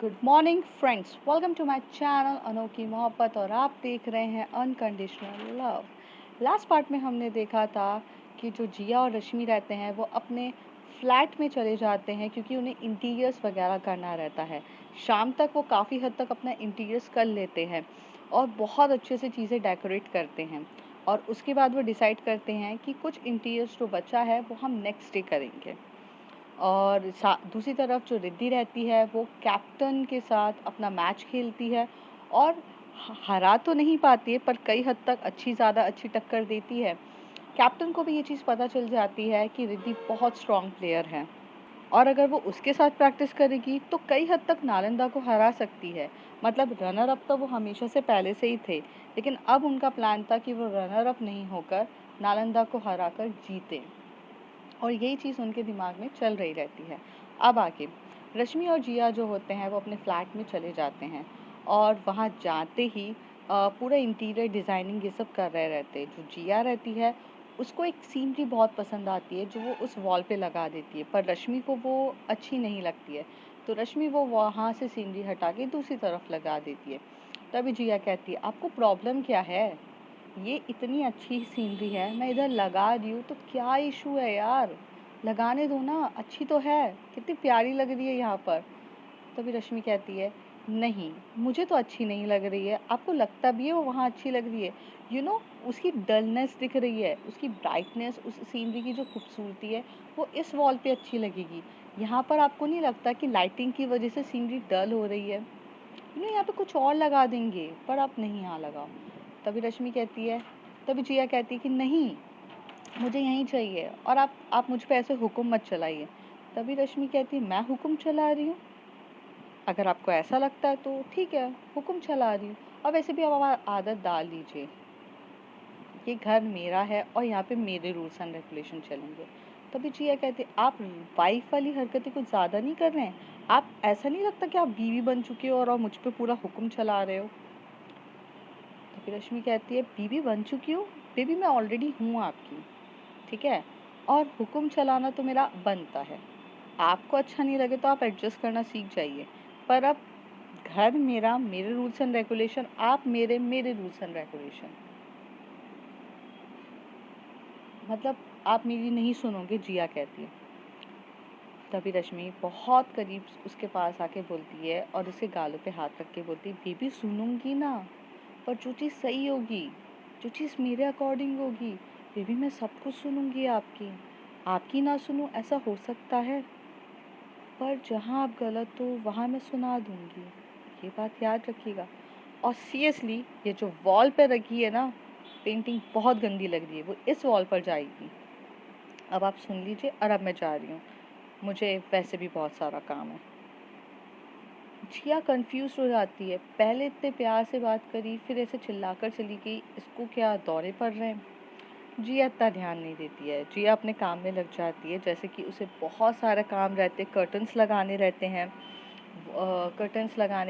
Good morning friends, welcome to my channel अनोखी मोहब्बत और आप देख रहे हैं अनकंडीशनल लव। लास्ट पार्ट में हमने देखा था कि जो जिया और रश्मि रहते हैं वो अपने फ्लैट में चले जाते हैं क्योंकि उन्हें इंटीरियर्स वगैरह करना रहता है। शाम तक वो काफ़ी हद तक अपना इंटीरियर्स कर लेते हैं और बहुत अच्छे से चीज़ें डेकोरेट करते हैं और उसके बाद वो डिसाइड करते हैं कि कुछ इंटीरियर्स जो बचा है वो हम नेक्स्ट डे करेंगे। और दूसरी तरफ जो रिद्धि रहती है वो कैप्टन के साथ अपना मैच खेलती है और हरा तो नहीं पाती है पर कई हद तक ज़्यादा अच्छी टक्कर देती है। कैप्टन को भी ये चीज़ पता चल जाती है कि रिद्धि बहुत स्ट्रॉन्ग प्लेयर है और अगर वो उसके साथ प्रैक्टिस करेगी तो कई हद तक नालंदा को हरा सकती है। मतलब रनर अप तो वो हमेशा से पहले से ही थे, लेकिन अब उनका प्लान था कि वो रनर अप नहीं होकर नालंदा को हरा कर जीते और यही चीज़ उनके दिमाग में चल रही रहती है। अब आगे रश्मि और जिया जो होते हैं वो अपने फ्लैट में चले जाते हैं और वहाँ जाते ही पूरा इंटीरियर डिज़ाइनिंग ये सब कर रहे रहते हैं। जो जिया रहती है उसको एक सीनरी बहुत पसंद आती है जो वो उस वॉल पे लगा देती है, पर रश्मि को वो अच्छी नहीं लगती है। तो रश्मि वो वहाँ से सीनरी हटा के दूसरी तरफ लगा देती है। तभी जिया कहती है, आपको प्रॉब्लम क्या है? ये इतनी अच्छी सीनरी है, मैं इधर लगा रही हूँ तो क्या इशू है यार? लगाने दो ना, अच्छी तो है, कितनी प्यारी लग रही है यहाँ पर। तभी रश्मि कहती है, नहीं, मुझे तो अच्छी नहीं लग रही है, आपको लगता भी है वो वहाँ अच्छी लग रही है। उसकी डलनेस दिख रही है, उसकी ब्राइटनेस, उस सीनरी की जो खूबसूरती है वो इस वॉल पे अच्छी लगेगी। यहाँ पर आपको नहीं लगता कि लाइटिंग की वजह से सीनरी डल हो रही है? यहाँ पे कुछ और लगा देंगे, पर आप नहीं यहाँ लगाओ। तभी रश्मि कहती है, तभी जिया कहती है कि नहीं, मुझे यहीं चाहिए और आप मुझ पे ऐसे हुक्म मत चलाइए। तभी रश्मि कहती है, मैं हुक्म चला रही हूँ? अगर आपको ऐसा लगता है तो ठीक है, हुक्म चला रही हूँ। और वैसे भी आप आदत डाल लीजिए, ये घर मेरा है और यहाँ पे मेरे रूल्स एंड रेगुलेशन चलेंगे। तभी जिया कहती है, आप वाइफ वाली हरकतें कुछ ज़्यादा नहीं कर रहे हैं? आप ऐसा नहीं लगता कि आप बीवी बन चुके हो और मुझ पे पूरा हुक्म चला रहे हो? तो फिर रश्मि कहती है, बीवी बन चुकी हूँ? बेबी मैं ऑलरेडी हूँ आपकी, ठीक है? और हुक्म चलाना तो मेरा बनता है। आपको अच्छा नहीं लगे तो आप एडजस्ट करना सीख जाइए, पर अब घर मेरा, मेरे रूल्स एंड रेगुलेशन, आप मेरे, मेरे रूल्स एंड रेगुलेशन। मतलब आप मेरी नहीं सुनोगे, जिया कहती है। तभी रश्मि बहुत करीब उसके पास आके बोलती है और उसके गालों पे हाथ रख के बोलती है, बेबी सुनूंगी ना, पर जो चीज़ सही होगी, जो चीज़ मेरे अकॉर्डिंग होगी, बेबी मैं सब कुछ सुनूंगी आपकी। आपकी ना सुनूं ऐसा हो सकता है, पर जहाँ आप गलत हो वहाँ मैं सुना दूंगी, ये बात याद रखिएगा। और सीरियसली ये जो वॉल पे रखी है ना पेंटिंग, बहुत गंदी लग रही है, वो इस वॉल पर जाएगी। अब आप सुन लीजिए और अब मैं जा रही हूँ, मुझे वैसे भी बहुत सारा काम है। जिया कंफ्यूज हो जाती है, पहले इतने प्यार से बात करी, फिर ऐसे चिल्लाकर चली गई, इसको क्या दौरे पड़ रहे हैं? जिया इतना ध्यान नहीं देती है, जिया अपने काम में लग जाती है। जैसे कि उसे बहुत सारे काम रहते, कर्टन्स लगाने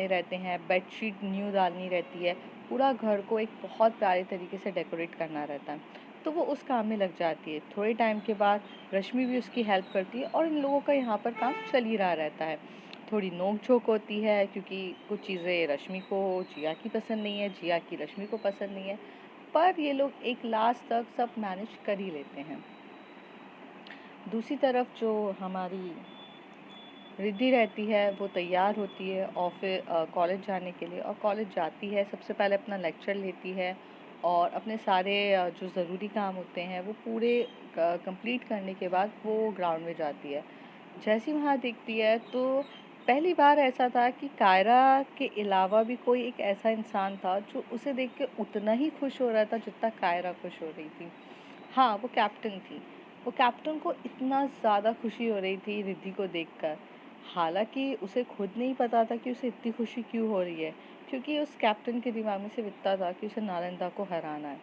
रहते हैं, बेडशीट न्यू डालनी रहती है, पूरा घर को एक बहुत प्यारे तरीके से डेकोरेट करना रहता है। तो वो उस काम में लग जाती है। थोड़े टाइम के बाद रश्मि भी उसकी हेल्प करती है और इन लोगों का यहाँ पर काम चल ही रहा रहता है। थोड़ी नोक झोंक होती है क्योंकि कुछ चीज़ें रश्मि को जिया की पसंद नहीं है, जिया की रश्मि को पसंद नहीं है, पर ये लोग एक लास्ट तक सब मैनेज कर ही लेते हैं। दूसरी तरफ जो हमारी रिद्धि रहती है वो तैयार होती है ऑफिस कॉलेज जाने के लिए और कॉलेज जाती है। सबसे पहले अपना लेक्चर लेती है और अपने सारे जो ज़रूरी काम होते हैं वो पूरे कंप्लीट करने के बाद वो ग्राउंड में जाती है। जैसे ही वहाँ देखती है तो पहली बार ऐसा था कि कायरा के अलावा भी कोई एक ऐसा इंसान था जो उसे देख के उतना ही खुश हो रहा था जितना कायरा खुश हो रही थी। हाँ, वो कैप्टन थी। वो कैप्टन को इतना ज़्यादा खुशी हो रही थी रिद्धि को देखकर। हालाँकि उसे खुद नहीं पता था कि उसे इतनी खुशी क्यों हो रही है, क्योंकि उस कैप्टन के दिमाग में सिर्फ़ इतना था कि उसे नालंदा को हराना है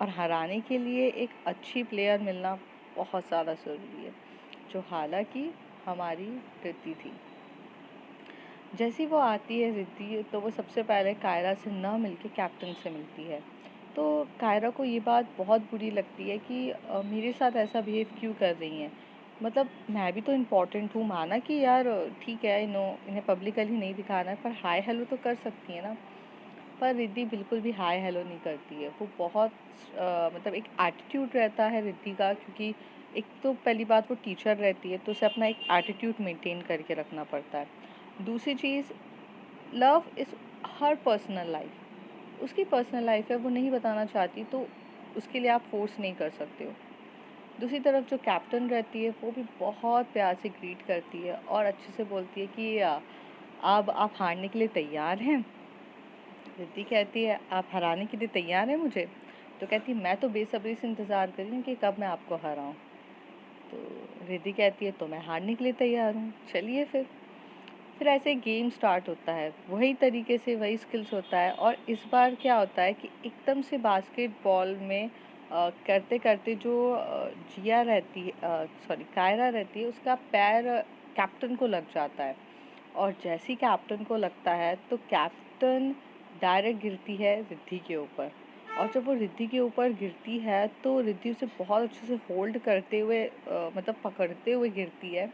और हराने के लिए एक अच्छी प्लेयर मिलना बहुत ज़्यादा ज़रूरी है, जो हालाँकि हमारी रिद्धि थी। जैसे ही वो आती है रिद्धि, तो वो सबसे पहले कायरा से ना मिलके कैप्टन से मिलती है। तो कायरा को ये बात बहुत बुरी लगती है कि मेरे साथ ऐसा बिहेव क्यों कर रही हैं। मतलब मैं भी तो इम्पोर्टेंट हूँ, माना कि यार ठीक है, इन्हें पब्लिकली नहीं दिखाना है, पर हाय हेलो तो कर सकती है ना। पर रिद्धि बिल्कुल भी हाय हेलो नहीं करती है। वो बहुत मतलब एक एटीट्यूड रहता है रिद्धि का, क्योंकि एक तो पहली बात वो टीचर रहती है, तो उसे अपना एक एटीट्यूड मेंटेन करके रखना पड़ता है। दूसरी चीज़, love is her personal life, उसकी पर्सनल लाइफ है, वो नहीं बताना चाहती तो उसके लिए आप फोर्स नहीं कर सकते हो। दूसरी तरफ जो कैप्टन रहती है वो भी बहुत प्यार से ग्रीट करती है और अच्छे से बोलती है कि अब आप हारने के लिए तैयार हैं। रिद्धि कहती है आप हराने के लिए तैयार हैं मुझे? तो कहती है मैं तो बेसब्री से इंतज़ार कर रही हूँ कि कब मैं आपको हराऊँ। तो रिद्धि कहती है तो मैं हारने के लिए तैयार हूँ, चलिए फिर ऐसे गेम स्टार्ट होता है, वही तरीके से वही स्किल्स होता है। और इस बार क्या होता है कि एकदम से बास्केटबॉल में करते करते जो जिया रहती है, सॉरी कायरा रहती है, उसका पैर कैप्टन को लग जाता है। और जैसे ही कैप्टन को लगता है तो कैप्टन डायरेक्ट गिरती है रिद्धि के ऊपर। और जब वो रिद्धि के ऊपर गिरती है तो रिद्धि उसे बहुत अच्छे से होल्ड करते हुए मतलब पकड़ते हुए गिरती है।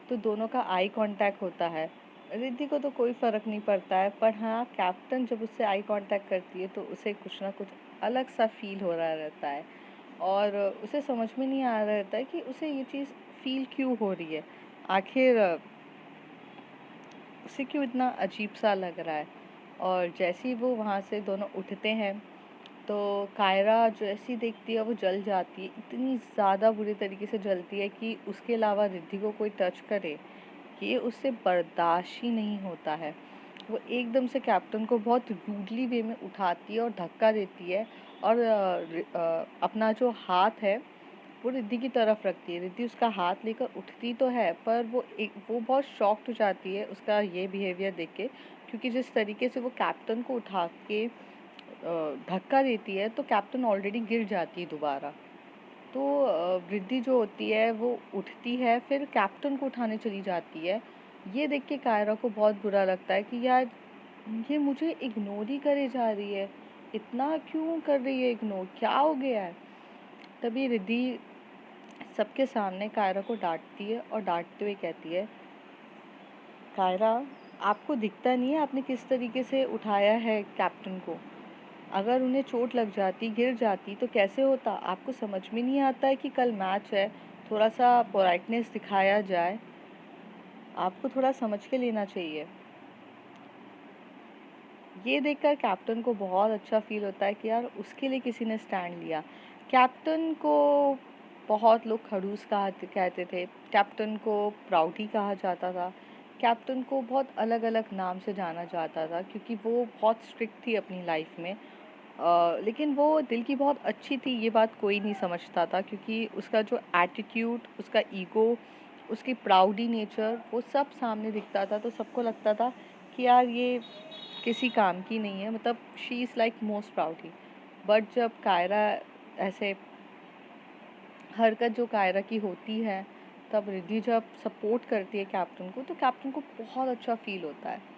तो दोनों का आई कांटेक्ट होता है। रिद्धि को तो कोई फ़र्क नहीं पड़ता है, पर हाँ कैप्टन जब उससे आई कांटेक्ट करती है तो उसे कुछ ना कुछ अलग सा फील हो रहा रहता है। और उसे समझ में नहीं आ रहा रहता है कि उसे ये चीज़ फील क्यों हो रही है, आखिर उसे क्यों इतना अजीब सा लग रहा है। और जैसे ही वो वहाँ से दोनों उठते हैं तो कायरा जैसी देखती है वो जल जाती है, इतनी ज़्यादा बुरी तरीके से जलती है कि उसके अलावा रिद्धि को कोई टच करे ये उससे बर्दाश्त ही नहीं होता है। वो एकदम से कैप्टन को बहुत रूडली वे में उठाती है और धक्का देती है। और अपना जो हाथ है वो रिद्धि की तरफ रखती है। रिद्धि उसका हाथ लेकर उठती तो है, पर वो बहुत शॉक्ड हो जाती है उसका ये बिहेवियर देख के, क्योंकि जिस तरीके से वो कैप्टन को उठा के धक्का देती है तो कैप्टन ऑलरेडी गिर जाती है दोबारा। तो रिद्धि जो होती है वो उठती है, फिर कैप्टन को उठाने चली जाती है। ये देख के कायरा को बहुत बुरा लगता है कि यार ये मुझे इग्नोर ही करे जा रही है, इतना क्यों कर रही है इग्नोर, क्या हो गया है। तभी रिद्धि सबके सामने कायरा को डांटती है और डांटते हुए कहती है, कायरा आपको दिखता नहीं है आपने किस तरीके से उठाया है कैप्टन को? अगर उन्हें चोट लग जाती, गिर जाती तो कैसे होता? आपको समझ में नहीं आता है कि कल मैच है, थोड़ा-सा पोलाइटनेस दिखाया जाए। आपको थोड़ा समझ के लेना चाहिए। ये देखकर कैप्टन को बहुत अच्छा फ़ील होता है कि यार उसके लिए किसी ने स्टैंड लिया। कैप्टन को बहुत लोग खड़ूस कहते थे, कैप्टन को प्राउडी कहा जाता था, कैप्टन को बहुत अलग-अलग नाम से जाना जाता था, क्योंकि वो बहुत स्ट्रिक्ट थी अपनी लाइफ में। लेकिन वो दिल की बहुत अच्छी थी, ये बात कोई नहीं समझता था, क्योंकि उसका जो एटीट्यूड, उसका ईगो, उसकी प्राउडी नेचर वो सब सामने दिखता था, तो सबको लगता था कि यार ये किसी काम की नहीं है, मतलब she is like most प्राउडी। But जब कायरा ऐसे हरकत जो कायरा की होती है, तब रिद्धि जब सपोर्ट करती है कैप्टन को, तो कैप्टन को बहुत अच्छा फील होता है।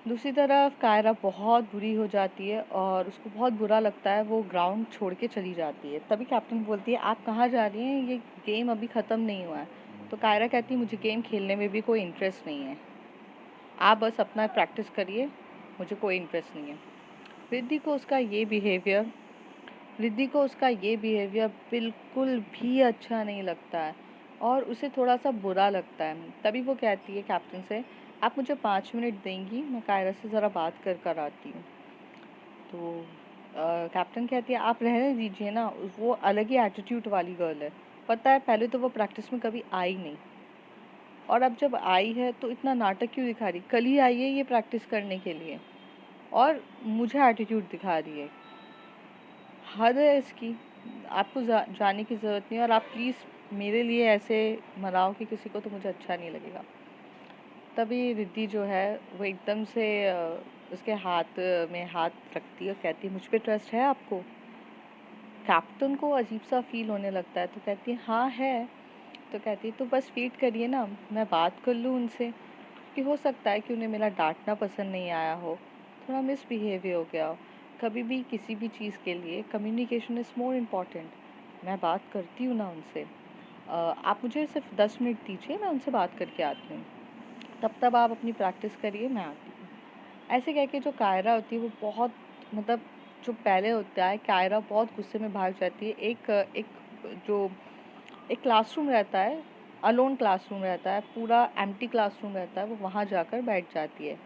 दूसरी तरफ कायरा बहुत बुरी हो जाती है और उसको बहुत बुरा लगता है, वो ग्राउंड छोड़ के चली जाती है। तभी कैप्टन बोलती है आप कहाँ जा रही हैं, ये गेम अभी ख़त्म नहीं हुआ है। तो कायरा कहती है मुझे गेम खेलने में भी कोई इंटरेस्ट नहीं है, आप बस अपना प्रैक्टिस करिए, मुझे कोई इंटरेस्ट नहीं है। रिद्धि को उसका ये बिहेवियर रिद्धि को उसका ये बिहेवियर बिल्कुल भी अच्छा नहीं लगता है और उसे थोड़ा-सा बुरा लगता है। तभी वो कहती है कैप्टन से, "आप मुझे 5 मिनट देंगी? मैं कायरा से ज़रा बात कर कर आती हूँ।" तो कैप्टन कहती है, "आप रहने दीजिए ना, वो अलग ही एटीट्यूड वाली गर्ल है। पता है पहले तो वो प्रैक्टिस में कभी आई नहीं और अब जब आई है तो इतना नाटक क्यों दिखा रही? कल ही आई है ये प्रैक्टिस करने के लिए और मुझे एटीट्यूड दिखा रही है। हद है इसकी, आपको जाने की ज़रूरत नहीं है और आप प्लीज़ मेरे लिए ऐसे मनाओ कि किसी को, तो मुझे अच्छा नहीं लगेगा।" तभी रिद्धि जो है वो एकदम से उसके हाथ में हाथ रखती है और कहती है, मुझ पे ट्रस्ट है आपको? कैप्टन को अजीब सा फील होने लगता है, तो कहती है हाँ है। तो कहती है तो बस वेट करिए ना, मैं बात कर लूँ उनसे, कि हो सकता है कि उन्हें मेरा डांटना पसंद नहीं आया हो, थोड़ा मिसबिहेवियर हो गया हो। कभी भी किसी भी चीज़ के लिए कम्युनिकेशन इज़ मोर इम्पॉर्टेंट। मैं बात करती हूँ ना उनसे। आप मुझे सिर्फ 10 मिनट दीजिए, मैं उनसे बात करके आती हूँ, तब तक आप अपनी प्रैक्टिस करिए, मैं आती हूँ। ऐसे कह के जो कायरा होती है वो बहुत, मतलब जो पहले होता है, कायरा बहुत गुस्से में भाग जाती है। एक जो एक क्लासरूम रहता है, अलोन क्लासरूम रहता है, पूरा एम्प्टी क्लासरूम रहता है, वो वहाँ जाकर बैठ जाती है।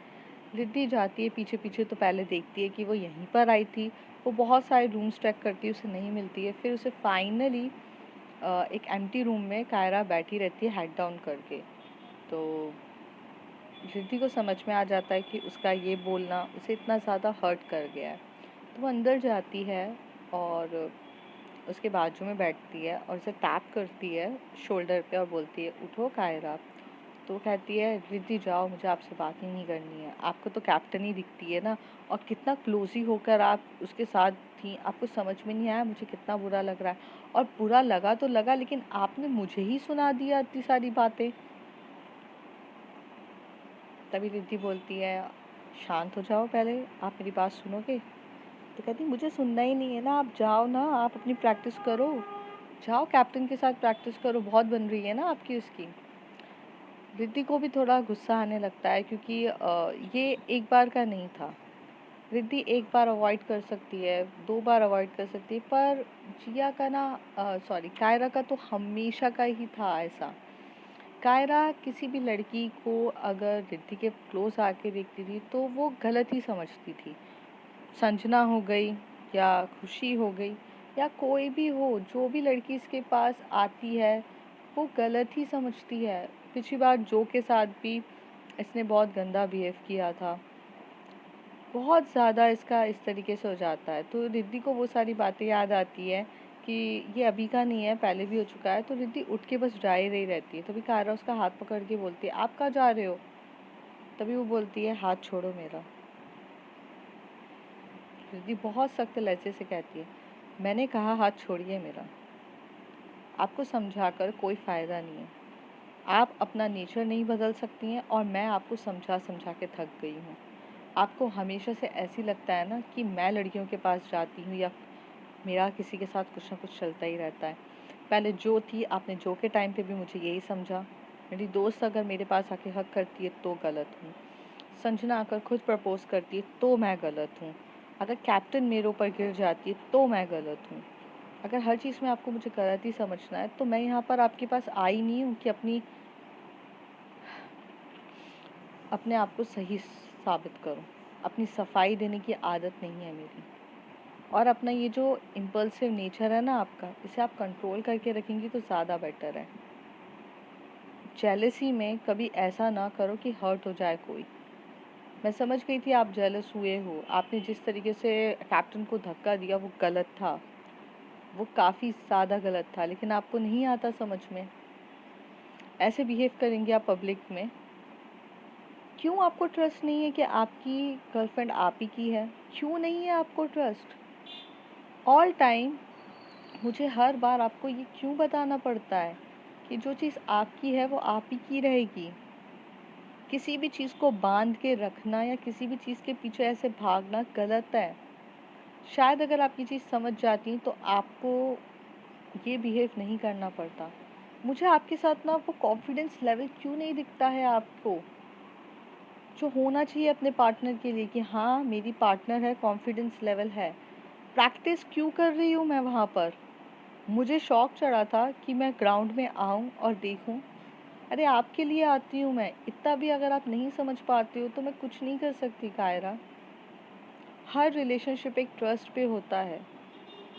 रिद्धि जाती है पीछे पीछे, तो पहले देखती है कि वो यहीं पर आई थी। वो बहुत सारे रूम्स चेक करती है, उसे नहीं मिलती है। फिर उसे फाइनली एक एम्प्टी रूम में कायरा बैठी रहती है हेड डाउन करके। तो रिद्धि को समझ में आ जाता है कि उसका ये बोलना उसे इतना ज़्यादा हर्ट कर गया है। तो वो अंदर जाती है और उसके बाजू में बैठती है और उसे टैप करती है शोल्डर पे और बोलती है, उठो कायरा। तो वो कहती है, रिद्धि जाओ, मुझे आपसे बात ही नहीं करनी है। आपको तो कैप्टन ही दिखती है ना, और कितना क्लोज ही होकर आप उसके साथ थी। आपको समझ में नहीं आया मुझे कितना बुरा लग रहा है। और बुरा लगा तो लगा, लेकिन आपने मुझे ही सुना दिया इतनी सारी बातें। तभी रिद्धि बोलती है, शांत हो जाओ, पहले आप मेरी बात सुनोगे। तो कहती, मुझे सुनना ही नहीं है ना, आप जाओ ना, आप अपनी प्रैक्टिस करो, जाओ कैप्टन के साथ प्रैक्टिस करो, बहुत बन रही है ना आपकी उसकी। रिद्धि को भी थोड़ा गुस्सा आने लगता है, क्योंकि ये एक बार का नहीं था। रिद्धि एक बार अवॉइड कर सकती है, 2 बार अवॉइड कर सकती है, पर जिया का ना, सॉरी, कायरा का तो हमेशा का ही था ऐसा। कायरा किसी भी लड़की को अगर रिद्धि के क्लोज आके देखती थी तो वो गलत ही समझती थी। संजना हो गई या खुशी हो गई या कोई भी हो, जो भी लड़की इसके पास आती है वो गलत ही समझती है। पिछली बार जो के साथ भी इसने बहुत गंदा बिहेव किया था, बहुत ज़्यादा इसका इस तरीके से हो जाता है। तो रिद्धि को वो सारी बातें याद आती है कि ये अभी का नहीं है, पहले भी हो चुका है। तो रिद्धि उठ के बस जा ही रही रहती है। तभी कायरा उसका हाथ पकड़ के बोलती है, आप कहाँ जा रहे हो। तभी वो बोलती है, हाथ छोड़ो मेरा। रिद्धि बहुत सख्त लहजे से कहती है, मैंने कहा हाथ छोड़िए मेरा। आपको समझाकर कोई फ़ायदा नहीं है। आप अपना नेचर नहीं बदल सकती हैं, और मैं आपको समझा समझा के थक गई हूँ। आपको हमेशा से ऐसी लगता है ना कि मैं लड़कियों के पास जाती हूँ या मेरा किसी के साथ कुछ ना कुछ चलता ही रहता है। पहले जो थी, आपने जो के टाइम पे भी मुझे यही समझा। मेरी दोस्त अगर मेरे पास आके हक करती है तो गलत हूँ। संजना आकर खुद प्रपोज करती है तो मैं गलत हूँ। अगर कैप्टन मेरे ऊपर गिर जाती है तो मैं गलत हूँ। अगर हर चीज़ में आपको मुझे गलत ही समझना है तो मैं यहाँ पर आपके पास आई नहीं हूँ कि अपने आप को सही साबित करूँ। अपनी सफाई देने की आदत नहीं है मेरी। और अपना ये जो इम्पल्सिव नेचर है ना आपका, इसे आप कंट्रोल करके रखेंगी तो ज़्यादा बेटर है। जेलसी में कभी ऐसा ना करो कि हर्ट हो जाए कोई। मैं समझ गई थी आप जेलस हुए हो। आपने जिस तरीके से कैप्टन को धक्का दिया वो गलत था, वो काफ़ी ज़्यादा गलत था, लेकिन आपको नहीं आता समझ में। ऐसे बिहेव करेंगे आप पब्लिक में। क्यों आपको ट्रस्ट नहीं है कि आपकी गर्लफ्रेंड आप ही की है? क्यों नहीं है आपको ट्रस्ट? ऑल टाइम मुझे हर बार आपको ये क्यों बताना पड़ता है कि जो चीज़ आपकी है वो आप ही की रहेगी? किसी भी चीज़ को बांध के रखना या किसी भी चीज़ के पीछे ऐसे भागना गलत है। शायद अगर आप ये चीज़ समझ जाती तो आपको ये बिहेव नहीं करना पड़ता। मुझे आपके साथ ना वो कॉन्फिडेंस लेवल क्यों नहीं दिखता है आपको, जो होना चाहिए अपने पार्टनर के लिए कि हाँ मेरी पार्टनर है, कॉन्फिडेंस लेवल है। प्रैक्टिस क्यों कर रही हूँ मैं वहाँ पर? मुझे शौक चढ़ा था कि मैं ग्राउंड में आऊँ और देखूँ। अरे आपके लिए आती हूँ मैं। इतना भी अगर आप नहीं समझ पाते हो तो मैं कुछ नहीं कर सकती कायरा। हर रिलेशनशिप एक ट्रस्ट पे होता है,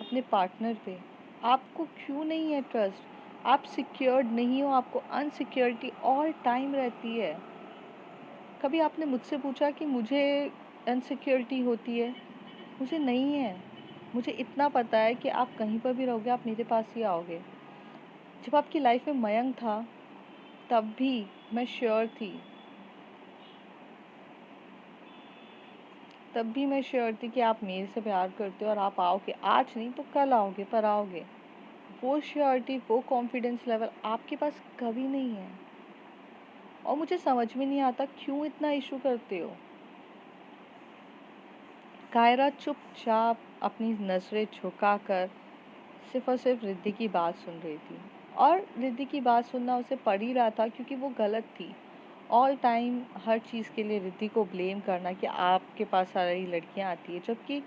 अपने पार्टनर पे। आपको क्यों नहीं है ट्रस्ट? आप सिक्योर्ड नहीं हो, आपको अनसिक्योरिटी ऑल टाइम रहती है। कभी आपने मुझसे पूछा कि मुझे अनसिक्योरिटी होती है? मुझे नहीं है। मुझे इतना पता है कि आप कहीं पर भी रहोगे, आप मेरे पास ही आओगे। जब आपकी लाइफ में मयंक था तब भी मैं श्योर थी, कि आप मेरे से प्यार करते हो और आप आओगे। आज नहीं तो कल आओगे, पर आओगे। वो श्योरिटी, वो कॉन्फिडेंस लेवल आपके पास कभी नहीं है। और मुझे समझ में नहीं आता क्यों इतना इशू करते हो। कायरा चुपचाप अपनी नज़रें झुकाकर सिर्फ और सिर्फ रिद्धि की बात सुन रही थी। और रिद्धि की बात सुनना उसे पड़ ही रहा था क्योंकि वो गलत थी। ऑल टाइम हर चीज़ के लिए रिद्धि को ब्लेम करना कि आपके पास सारी लड़कियां आती है, जबकि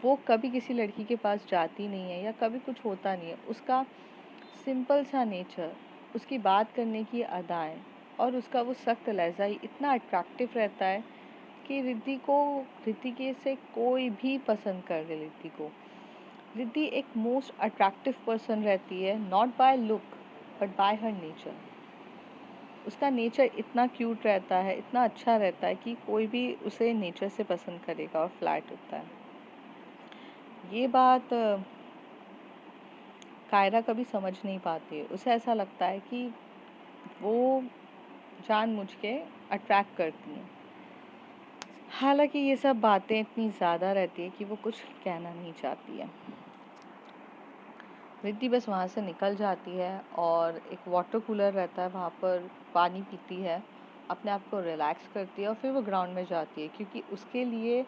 वो कभी किसी लड़की के पास जाती नहीं है या कभी कुछ होता नहीं है। उसका सिंपल सा नेचर, उसकी बात करने की अदाएं और उसका वो सख्त लहजा ही इतना अट्रैक्टिव रहता है कि रिद्धि के से कोई भी पसंद कर ले रिद्धि को। रिद्धि एक मोस्ट अट्रैक्टिव पर्सन रहती है, not by look but by her nature. उसका नेचर इतना क्यूट रहता है, इतना अच्छा रहता है कि कोई भी उसे नेचर से पसंद करेगा और फ्लैट होता है। ये बात कायरा कभी समझ नहीं पाती है। उसे ऐसा लगता है कि वो जानबूझ के अट्रैक्ट करती हैं। हालांकि ये सब बातें इतनी ज़्यादा रहती है कि वो कुछ कहना नहीं चाहती है। रिद्धि बस वहाँ से निकल जाती है और एक वाटर कूलर रहता है वहाँ पर, पानी पीती है, अपने आप को रिलैक्स करती है और फिर वो ग्राउंड में जाती है क्योंकि उसके लिए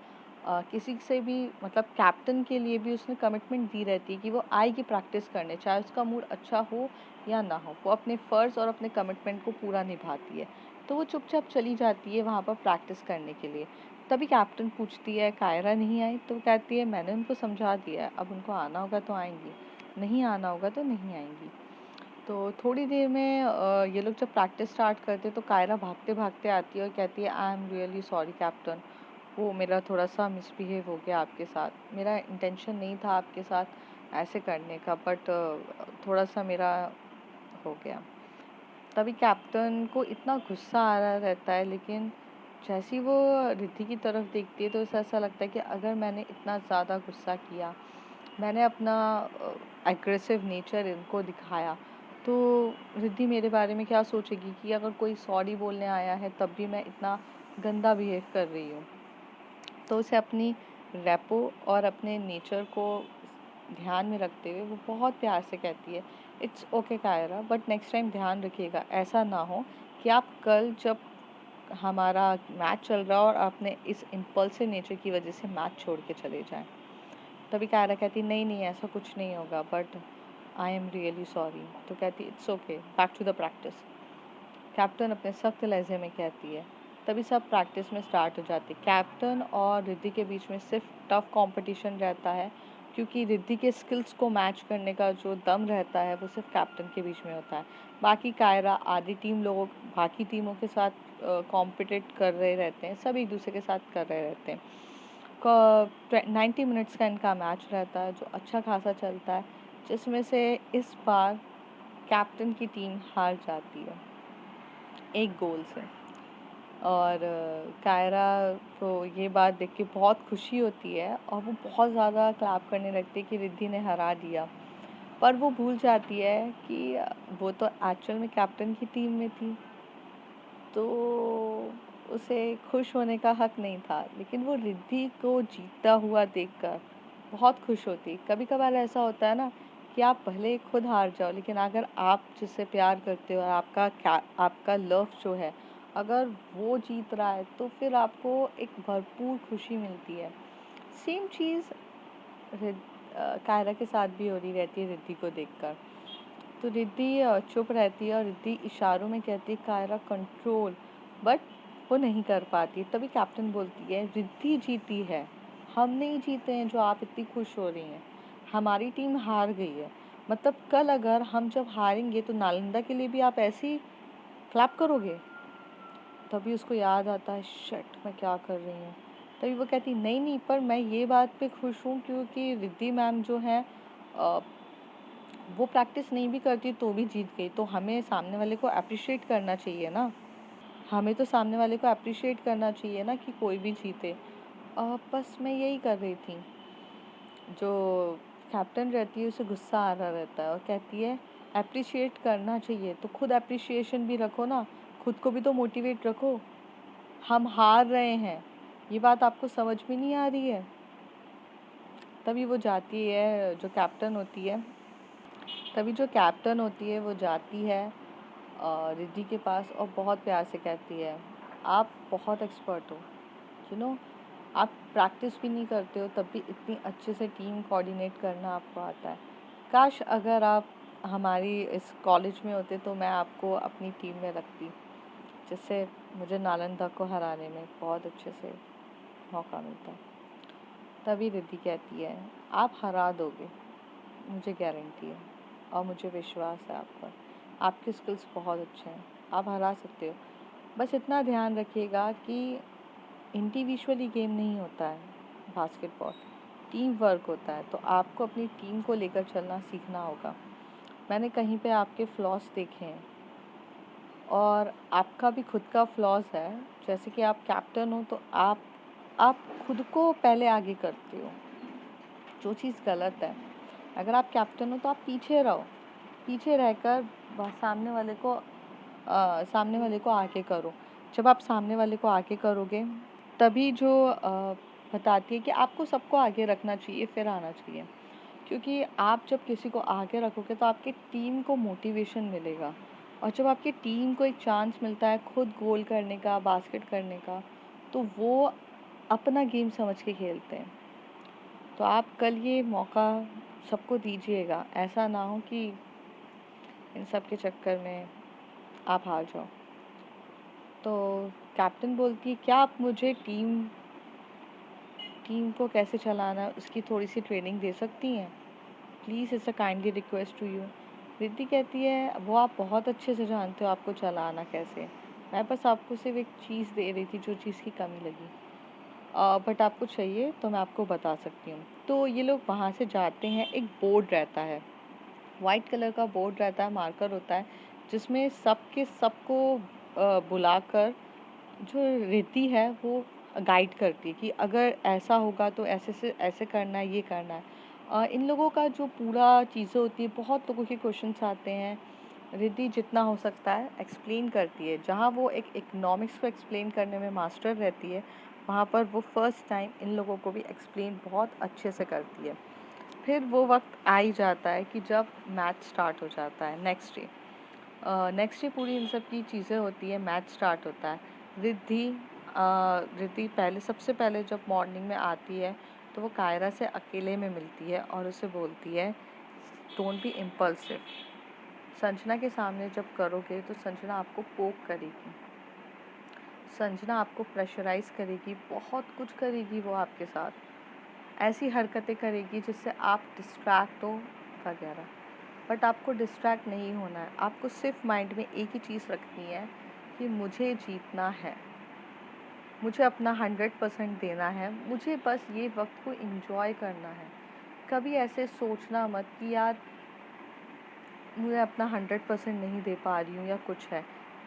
किसी से भी, मतलब कैप्टन के लिए भी उसने कमिटमेंट दी रहती है कि वो आएगी प्रैक्टिस करने, चाहे उसका मूड अच्छा हो या ना हो। वो अपने फ़र्ज़ और अपने कमिटमेंट को पूरा निभाती है। तो वो चुपचाप चली जाती है वहाँ पर प्रैक्टिस करने के लिए। तभी कैप्टन पूछती है कायरा नहीं आई, तो कहती है मैंने उनको समझा दिया है, अब उनको आना होगा तो आएंगी, नहीं आना होगा तो नहीं आएंगी। तो थोड़ी देर में ये लोग जब प्रैक्टिस स्टार्ट करते तो कायरा भागते भागते आती है और कहती है आई एम रियली सॉरी कैप्टन, वो मेरा थोड़ा सा मिसबिहेव हो गया आपके साथ, मेरा इंटेंशन नहीं था आपके साथ ऐसे करने का, बट थोड़ा सा मेरा हो गया। तभी कैप्टन को इतना गुस्सा आ रहा रहता है, लेकिन जैसी वो रिद्धि की तरफ देखती है तो उसे ऐसा लगता है कि अगर मैंने इतना ज़्यादा गुस्सा किया, मैंने अपना एग्रेसिव नेचर इनको दिखाया, तो रिद्धि मेरे बारे में क्या सोचेगी कि अगर कोई सॉरी बोलने आया है तब भी मैं इतना गंदा बिहेव कर रही हूँ। तो उसे अपनी रेपो और अपने नेचर को ध्यान में रखते हुए वो बहुत प्यार से कहती है it's okay Kaira, but next time ध्यान रखिएगा, ऐसा ना हो कि आप कल जब हमारा मैच चल रहा हो और आपने इस इम्पल्सिव नेचर की वजह से मैच छोड़ के चले जाएं। तभी कायरा कहती नहीं नहीं ऐसा कुछ नहीं होगा, but I am really sorry. तो कहती it's okay, back to the practice, captain अपने सख्त लहजे में कहती है। तभी सब प्रैक्टिस में स्टार्ट हो जाती है। कैप्टन और रिद्धि के बीच में सिर्फ टफ कंपटीशन रहता है क्योंकि रिद्धि के स्किल्स को मैच करने का जो दम रहता है वो सिर्फ कैप्टन के बीच में होता है। बाकी कायरा आधी टीम लोग बाकी टीमों के साथ कॉम्पिटिट कर रहे रहते हैं, सब एक दूसरे के साथ कर रहे रहते हैं। 90 मिनट्स का इनका मैच रहता है जो अच्छा खासा चलता है, जिसमें से इस बार कैप्टन की टीम हार जाती है एक गोल से। और कायरा को ये बात देख के बहुत खुशी होती है और वो बहुत ज़्यादा क्लैप करने लगती है कि रिद्धि ने हरा दिया। पर वो भूल जाती है कि वो तो एक्चुअल में कैप्टन की टीम में थी, तो उसे खुश होने का हक नहीं था। लेकिन वो रिद्धि को जीतता हुआ देखकर बहुत खुश होती। कभी कभार ऐसा होता है ना कि आप भले खुद हार जाओ, लेकिन अगर आप जिससे प्यार करते हो और आपका लव जो है, अगर वो जीत रहा है तो फिर आपको एक भरपूर खुशी मिलती है। सेम चीज़ कायरा के साथ भी हो रही रहती है रिद्धि को देखकर। तो रिद्धि चुप रहती है और रिद्धि इशारों में कहती है कायरा कंट्रोल, बट वो नहीं कर पाती। तभी कैप्टन बोलती है रिद्धि जीती है, हम नहीं जीते हैं जो आप इतनी खुश हो रही हैं, हमारी टीम हार गई है। मतलब कल अगर हम जब हारेंगे तो नालंदा के लिए भी आप ऐसे ही क्लैप करोगे। तभी उसको याद आता है शिट मैं क्या कर रही हूँ। तभी वो कहती नहीं नहीं, पर मैं ये बात पे खुश हूँ क्योंकि रिद्धि मैम जो है वो प्रैक्टिस नहीं भी करती तो भी जीत गई, तो हमें सामने वाले को अप्रिशिएट करना चाहिए ना, हमें तो सामने वाले को अप्रिशिएट करना चाहिए ना कि कोई भी जीते। बस मैं यही कर रही थी। जो कैप्टन रहती है उसे गुस्सा आ रहा रहता है और कहती है अप्रिशिएट करना चाहिए तो खुद अप्रिशिएशन भी रखो ना, खुद को भी तो मोटिवेट रखो। हम हार रहे हैं, ये बात आपको समझ में नहीं आ रही है। तभी वो जाती है जो कैप्टन होती है, तभी जो कैप्टन होती है वो जाती है रिद्धि के पास और बहुत प्यार से कहती है आप बहुत एक्सपर्ट हो, यू नो, आप प्रैक्टिस भी नहीं करते हो तब भी इतनी अच्छे से टीम कोऑर्डिनेट करना आपको आता है। काश अगर आप हमारी इस कॉलेज में होते तो मैं आपको अपनी टीम में रखती, जिससे मुझे नालंदा को हराने में बहुत अच्छे से मौका मिलता। तभी रिद्धि कहती है आप हरा दोगे, मुझे गारंटी है और मुझे विश्वास है आप पर। आपके स्किल्स बहुत अच्छे हैं, आप हरा सकते हो। बस इतना ध्यान रखिएगा कि इंडिविजुअली गेम नहीं होता है बास्केटबॉल, टीम वर्क होता है। तो आपको अपनी टीम को लेकर चलना सीखना होगा। मैंने कहीं पे आपके फ्लॉस देखे हैं और आपका भी खुद का फ्लॉस है। जैसे कि आप कैप्टन हो तो आप खुद को पहले आगे करते हो, जो चीज़ गलत है। अगर आप कैप्टन हो तो आप पीछे रहो, पीछे रहकर सामने वाले को आगे करो। जब आप सामने वाले को आगे करोगे तभी जो बताती है कि आपको सबको आगे रखना चाहिए फिर आना चाहिए। क्योंकि आप जब किसी को आगे रखोगे तो आपकी टीम को मोटिवेशन मिलेगा, और जब आपकी टीम को एक चांस मिलता है खुद गोल करने का, बास्केट करने का, तो वो अपना गेम समझ के खेलते हैं। तो आप कल ये मौका सबको दीजिएगा, ऐसा ना हो कि इन सब के चक्कर में आप हार जाओ। तो कैप्टन बोलती है क्या आप मुझे टीम को कैसे चलाना है उसकी थोड़ी सी ट्रेनिंग दे सकती हैं? Please it's a kindly request to you. Riddhi कहती है वो आप बहुत अच्छे से जानते हो आपको चलाना कैसे, मैं बस आपको सिर्फ एक चीज़ दे रही थी जो चीज़ की कमी लगी, बट आपको चाहिए तो मैं आपको बता सकती हूँ। तो ये लोग वहाँ से जाते हैं, एक बोर्ड रहता है, वाइट कलर का बोर्ड रहता है, मार्कर होता है, जिसमें सबको बुलाकर जो रिद्धि है वो गाइड करती है कि अगर ऐसा होगा तो ऐसे से ऐसे करना है, ये करना है। इन लोगों का जो पूरा चीज़ें होती है, बहुत लोगों के क्वेश्चंस आते हैं, रिद्धि जितना हो सकता है एक्सप्लेन करती है। जहाँ वो एक इकोनॉमिक्स को एक्सप्लेन करने में मास्टर रहती है, वहाँ पर वो फर्स्ट टाइम इन लोगों को भी एक्सप्लेन बहुत अच्छे से करती है। फिर वो वक्त आ ही जाता है कि जब मैच स्टार्ट हो जाता है नेक्स्ट डे पूरी इन सब की चीज़ें होती है, मैच स्टार्ट होता है। रिद्धि पहले सबसे पहले जब मॉर्निंग में आती है तो वो कायरा से अकेले में मिलती है और उसे बोलती है डोंट बी इम्पल्सिव। संजना के सामने जब करोगे तो संजना आपको पोक करेगी, संजना आपको प्रेशराइज करेगी, बहुत कुछ करेगी वो आपके साथ, ऐसी हरकतें करेगी जिससे आप डिस्ट्रैक्ट हो वगैरह। बट आपको डिस्ट्रैक्ट नहीं होना है, आपको सिर्फ माइंड में एक ही चीज़ रखनी है कि मुझे जीतना है, मुझे अपना 100% देना है, मुझे बस ये वक्त को एंजॉय करना है। कभी ऐसे सोचना मत कि यार मैं अपना 100% नहीं दे पा रही हूँ या कुछ है।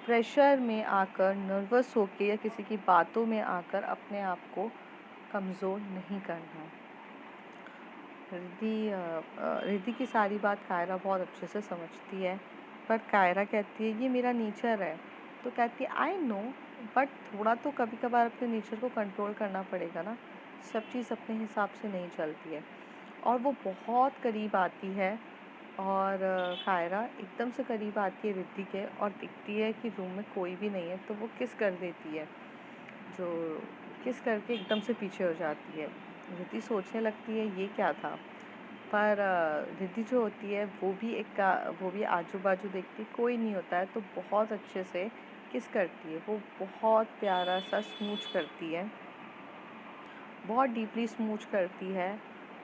प्रेशर में आकर, नर्वस होके या किसी की बातों में आकर अपने आप को कमज़ोर नहीं करना है। रिद्धि की सारी बात कायरा बहुत अच्छे से समझती है, पर कायरा कहती है ये मेरा नेचर है। तो कहती है आई नो, बट थोड़ा तो कभी कभार अपने नेचर को कंट्रोल करना पड़ेगा ना, सब चीज़ अपने हिसाब से नहीं चलती है। और वो बहुत करीब आती है और कायरा एकदम से करीब आती है रिद्धि के और दिखती है कि रूम में कोई भी नहीं है, तो वो किस कर देती है, जो किस करके एकदम से पीछे हो जाती है। रिद्धि सोचने लगती है ये क्या था, पर रिद्धि जो होती है वो भी आजू बाजू देखती कोई नहीं होता है, तो बहुत अच्छे से किस करती है। वो बहुत प्यारा सा स्मूच करती है, बहुत डीपली स्मूच करती है,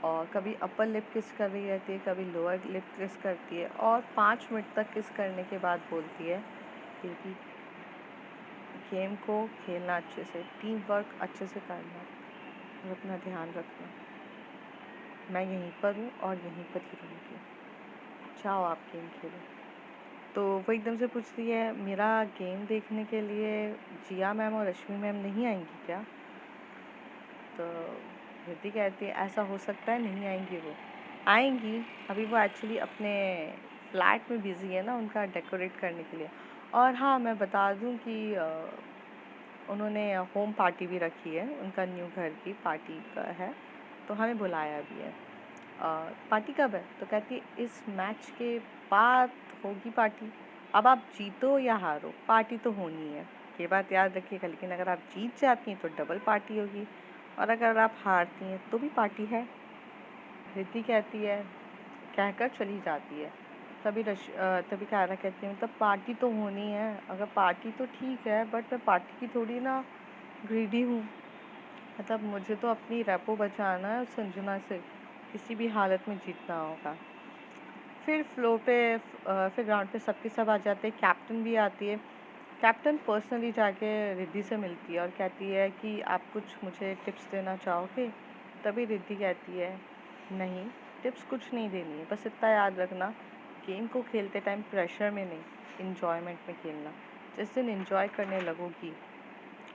और कभी अपर लिप किस कर रही रहती है, कभी लोअर लिप किस करती है, और 5 मिनट तक किस करने के बाद बोलती है बेबी गेम को खेलना अच्छे से, टीम वर्क अच्छे से करना और अपना ध्यान रखना, मैं यहीं पर हूँ और यहीं पर ही रहूँगी, जाओ आप गेम खेलो। तो वो एकदम से पूछती है मेरा गेम देखने के लिए जिया मैम और रश्मि मैम नहीं आएंगी क्या? तो रिद्धि कहती है ऐसा हो सकता है, नहीं आएंगी, वो आएंगी, अभी वो एक्चुअली अपने फ्लैट में बिज़ी है ना उनका डेकोरेट करने के लिए। और हाँ, मैं बता दूं कि उन्होंने होम पार्टी भी रखी है, उनका न्यू घर की पार्टी का है, तो हमें बुलाया भी है। पार्टी कब है? तो कहती है इस मैच के बाद होगी पार्टी, अब आप जीतो या हारो पार्टी तो होनी है, ये बात याद रखिएगा। लेकिन अगर आप जीत जाती हैं तो डबल पार्टी होगी, और अगर आप हारती हैं तो भी पार्टी है। रिद्धि कहती है, कहकर चली जाती है। तभी कायरा कहती है मतलब पार्टी तो होनी है, अगर पार्टी तो ठीक है बट मैं पार्टी की थोड़ी ना ग्रीडी हूँ। मतलब मुझे तो अपनी रेपो बचाना है और संजना से किसी भी हालत में जीतना होगा। फिर फ्लो पे फिर ग्राउंड पे सबके सब आ जाते हैं, कैप्टन भी आती है। कैप्टन पर्सनली जाके रिद्धि से मिलती है और कहती है कि आप कुछ मुझे टिप्स देना चाहोगे? तभी रिद्धि कहती है नहीं, टिप्स कुछ नहीं देनी है, बस इतना याद रखना गेम को खेलते टाइम प्रेशर में नहीं, इंजॉयमेंट में खेलना। जिस दिन इंजॉय करने लगोगी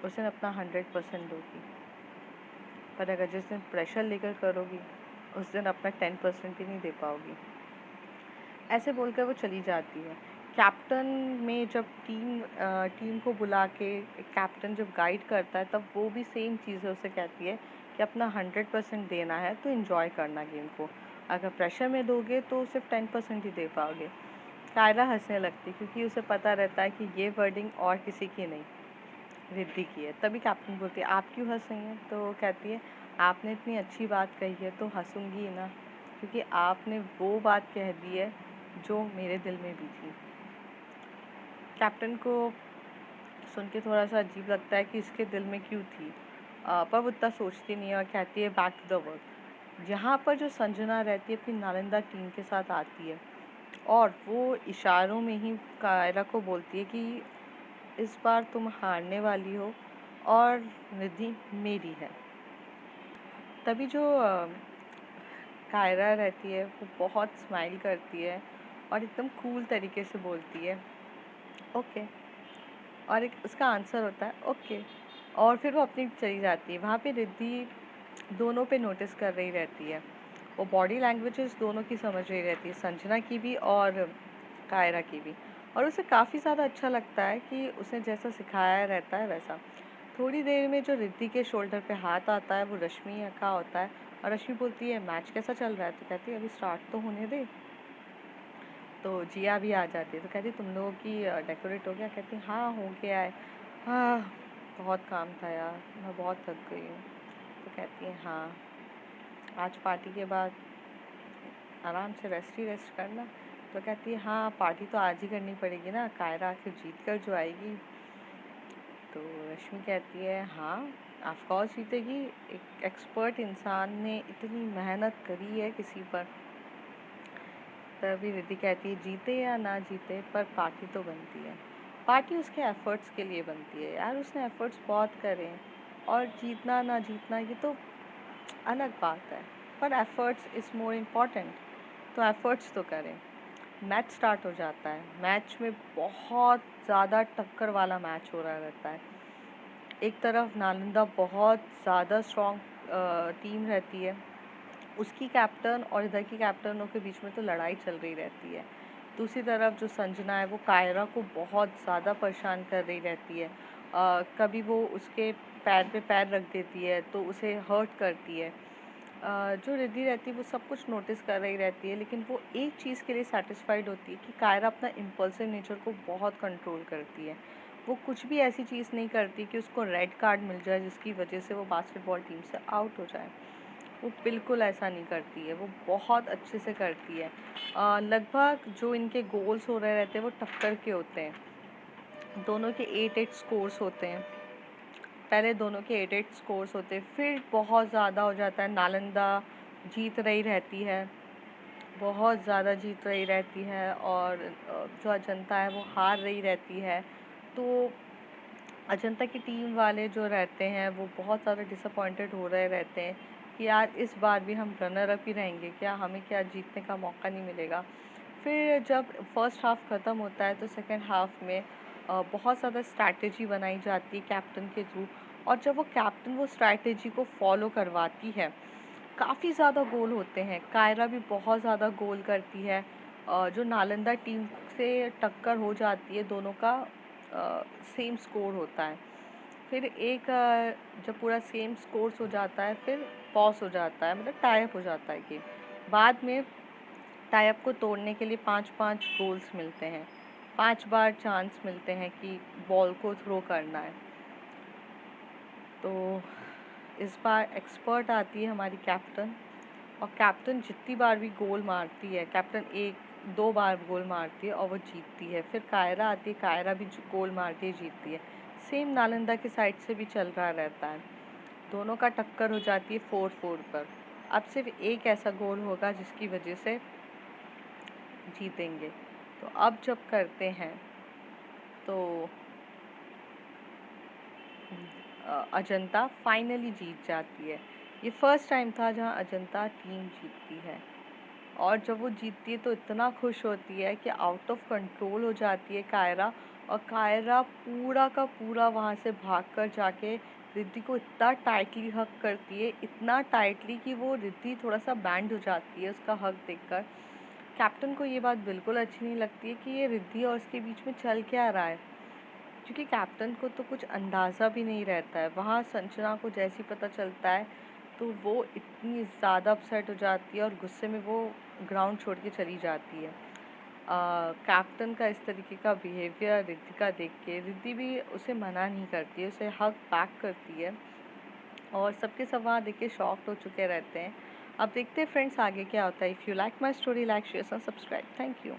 उस दिन अपना 100% दोगी, पर अगर जिस दिन प्रेशर लेकर करोगी उस दिन अपना 10% ही नहीं दे पाओगी। ऐसे बोलकर वो चली जाती है। कैप्टन में जब टीम को बुला के कैप्टन जब गाइड करता है तब वो भी सेम चीज़ें उसे कहती है कि अपना 100% देना है तो इन्जॉय करना गेम को, अगर प्रेशर में दोगे तो सिर्फ 10% ही दे पाओगे। कायरा हंसने लगती क्योंकि उसे पता रहता है कि ये वर्डिंग और किसी की नहीं, रिद्धि की है। तभी कैप्टन बोलती है आप क्यों हंस रही हैं? तो कहती है आपने इतनी अच्छी बात कही है तो हंसूंगी ही ना, क्योंकि आपने वो बात कह दी है जो मेरे दिल में भी थी। कैप्टन को सुन के थोड़ा सा अजीब लगता है कि इसके दिल में क्यों थी, पर वो इतना सोचती नहीं है और कहती है बैक टू द वर्क। जहाँ पर जो संजना रहती है अपनी नालंदा टीम के साथ आती है और वो इशारों में ही कायरा को बोलती है कि इस बार तुम हारने वाली हो और निधि मेरी है। तभी जो कायरा रहती है वो बहुत स्माइल करती है और एकदम कूल तरीके से बोलती है ओके, और एक उसका आंसर होता है ओके, और फिर वो अपनी चली जाती है। वहाँ पे रिद्धि दोनों पे नोटिस कर रही रहती है, वो बॉडी लैंग्वेजेस दोनों की समझ रही रहती है, संजना की भी और कायरा की भी। और उसे काफ़ी ज़्यादा अच्छा लगता है कि उसने जैसा सिखाया रहता है वैसा। थोड़ी देर में जो रिद्धि के शोल्डर पे हाथ आता है वो रश्मि का होता है और रश्मि बोलती है मैच कैसा चल रहा है? तो कहती है अभी स्टार्ट तो होने दे। तो जिया भी आ जाती है तो कहती तुम लोगों की डेकोरेट हो गया? कहती हाँ हो गया है। हाँ बहुत काम था यार, मैं बहुत थक गई हूँ। तो कहती है हाँ आज पार्टी के बाद आराम से रेस्ट ही रेस्ट करना। तो कहती है हाँ पार्टी तो आज ही करनी पड़ेगी ना, कायरा आखिर जीत कर जो आएगी। तो रश्मि कहती है हाँ ऑफ कोर्स जीतेगी, एक एक्सपर्ट इंसान ने इतनी मेहनत करी है किसी पर। तभी रिद्धि कहती है जीते या ना जीते पर पार्टी तो बनती है। पार्टी उसके एफर्ट्स के लिए बनती है यार, उसने एफर्ट्स बहुत करे हैं और जीतना ना जीतना ये तो अलग बात है, पर एफर्ट्स इज़ मोर इम्पॉर्टेंट, तो एफर्ट्स तो करें। मैच स्टार्ट हो जाता है, मैच में बहुत ज़्यादा टक्कर वाला मैच हो रहा रहता है। एक तरफ नालंदा बहुत ज़्यादा स्ट्रॉन्ग टीम रहती है, उसकी कैप्टन और इधर की कैप्टनों के बीच में तो लड़ाई चल रही रहती है। दूसरी तरफ जो संजना है वो कायरा को बहुत ज़्यादा परेशान कर रही रहती है, कभी वो उसके पैर पे पैर रख देती है तो उसे हर्ट करती है। जो रिद्धि रहती है वो सब कुछ नोटिस कर रही रहती है, लेकिन वो एक चीज़ के लिए सेटिस्फाइड होती है कि कायरा अपना इम्पल्सिव नेचर को बहुत कंट्रोल करती है। वो कुछ भी ऐसी चीज़ नहीं करती कि उसको रेड कार्ड मिल जाए जिसकी वजह से वो बास्केटबॉल टीम से आउट हो जाए, वो बिल्कुल ऐसा नहीं करती है, वो बहुत अच्छे से करती है। लगभग जो इनके गोल्स हो रहे रहते हैं वो टक्कर के होते हैं, दोनों के 8-8 स्कोर्स होते हैं। पहले दोनों के 8-8 स्कोर्स होते हैं, फिर बहुत ज़्यादा हो जाता है, नालंदा जीत रही रहती है, बहुत ज़्यादा जीत रही रहती है और जो अजंता है वो हार रही रहती है। तो अजंता की टीम वाले जो रहते हैं वो बहुत ज़्यादा डिसअपॉइंटेड हो रहे रहते हैं कि यार इस बार भी हम रनर अप ही रहेंगे क्या, हमें क्या जीतने का मौका नहीं मिलेगा। फिर जब फर्स्ट हाफ ख़त्म होता है तो सेकंड हाफ में बहुत ज़्यादा स्ट्रैटेजी बनाई जाती है कैप्टन के थ्रू, और जब वो कैप्टन वो स्ट्रैटेजी को फॉलो करवाती है काफ़ी ज़्यादा गोल होते हैं। कायरा भी बहुत ज़्यादा गोल करती है, जो नालंदा टीम से टक्कर हो जाती है दोनों का सेम स्कोर होता है। फिर एक जब पूरा सेम स्कोर्स हो जाता है फिर पॉज हो जाता है, मतलब टाई अप हो जाता है गेम। बाद में टाई अप को तोड़ने के लिए 5-5 गोल्स मिलते हैं, 5 बार चांस मिलते हैं कि बॉल को थ्रो करना है। तो इस बार एक्सपर्ट आती है हमारी कैप्टन, और कैप्टन जितनी बार भी गोल मारती है, कैप्टन एक 2 बार गोल मारती है और वो जीतती है। फिर कायरा आती है, कायरा भी गोल मारती है, जीतती है। सेम नालंदा की साइड से भी चल रहा रहता है। दोनों का टक्कर हो जाती है 4-4 पर। अब सिर्फ एक ऐसा गोल होगा जिसकी वजह से जीतेंगे। तो अब जब करते हैं तो अजंता फाइनली जीत जाती है। ये फर्स्ट टाइम था जहाँ अजंता टीम जीतती है। और जब वो जीतती है तो इतना खुश होती है कि आउट ऑफ कंट्रोल हो जाती है कायरा। और कायरा पूरा का पूरा वहाँ से भागकर जाके रिद्धि को इतना टाइटली हग करती है, इतना टाइटली कि वो रिद्धि थोड़ा सा बैंड हो जाती है उसका हग देखकर। कैप्टन को ये बात बिल्कुल अच्छी नहीं लगती है कि ये रिद्धि और उसके बीच में चल क्या रहा है, क्योंकि कैप्टन को तो कुछ अंदाज़ा भी नहीं रहता है। वहाँ संजना को जैसे ही पता चलता है तो वो इतनी ज़्यादा अपसेट हो जाती है और गुस्से में वो ग्राउंड छोड़ के चली जाती है। कैप्टन का इस तरीके का बिहेवियर रिद्धि का देख के रिद्धि भी उसे मना नहीं करती है, उसे हग बैक करती है। और सबके सब वहाँ देख के शॉक्ड हो चुके रहते हैं। अब देखते हैं फ्रेंड्स आगे क्या होता है। If you like my story, like share and subscribe. Thank you.